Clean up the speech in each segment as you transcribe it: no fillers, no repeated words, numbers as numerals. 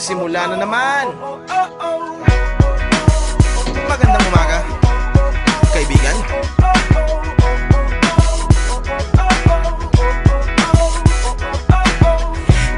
Nagsimula na naman. Magandang umaga, kaibigan.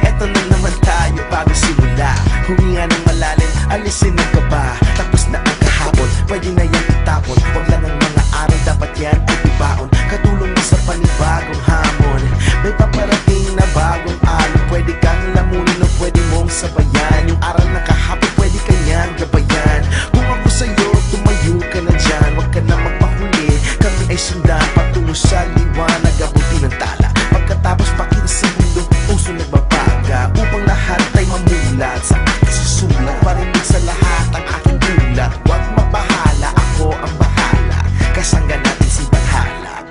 Eto na naman tayo bago simula. Huminga ng malalim, alisin ang kaba. Tapos na ang kahapon, pwede na yan itapon. Huwag lang ang mga araw, dapat yan ay ibaon. Katulong mo sa panibagong hamon. May paparating na bagong alon. Pwede kang lamunin o pwede mong sabayan. Yung aral na kahapon, pwede kanyang gabayan. Kung ako sa'yo, tumayo ka na dyan. Huwag ka na magpahuli, kami ay sundan patungo sa liwanag, abuti ng tala. Pagkatapos pakita sa mundo, puso nagbabaga. Upang lahat ay mamulat sa aking susulat. Parinig sa lahat ang aking ulat. Huwag mabahala, ako ang bahala. Kasangga natin si Bathala.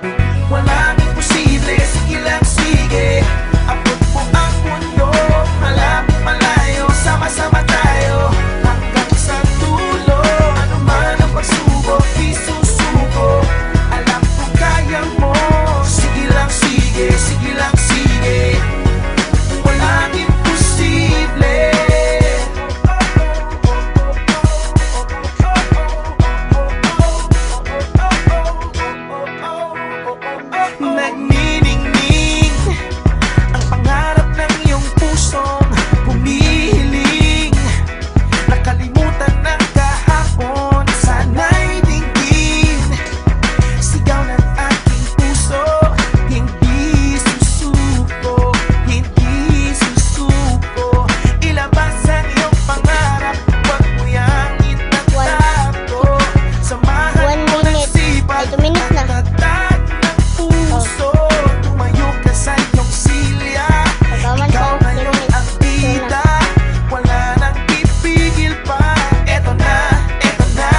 Walang imposible, sige lang sige. Abot mo ang mundo, malapit malayo. Sama-sama tayo hanggang sa dulo. Ano man ang pagsubok, isusuko. Alam ko kaya mo. Sige lang sige, sige lang sige. Walang imposible. Nagniningning ang pangarap ng iyong pusong humihiling. Nakalimutan ng kahapon, sana'y dinggin. Sigaw ng aking puso, hindi susuko, hindi susuko. Ilabas ang iyong pangarap, huwag mo yang itatago. Samahan mo ng sipag, 2 minutes na. tatag ng puso. Tumayo ka sa iyong silya, Pagaman ikaw pa, ngayon 0 minutes. ang bida. Wala nang pipigil pa. Eto na, eto na.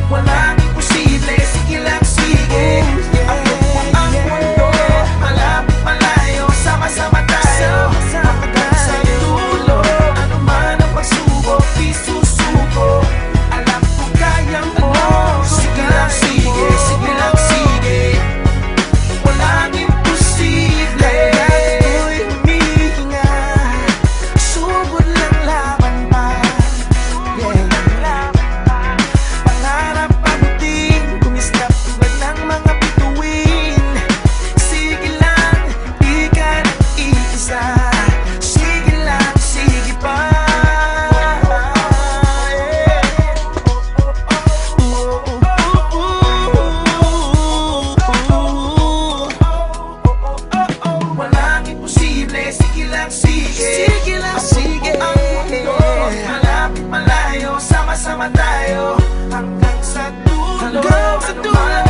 Walang imposible, sige lang sige. Abot mo ang mundo, malapit malayo. Sama-sama tayo hanggang sa dulo. Ano man ang pagsubok, isusuko. Alam ko kaya mo. Sige lang sige, sige lang sige. Walang imposible. Ako'y humihinga, sugod lang laban pa. Pangarap abutin, kumiskap tulad ng mga bituin. Sige lang, di ka nag-iisa. Sige lang, sige pa. Walang imposible, sige lang sige. Sige lang sige. Ang mundo, malapit malayo. Sama-sama tayo hanggang sa dulo. Hanggang sa dulo.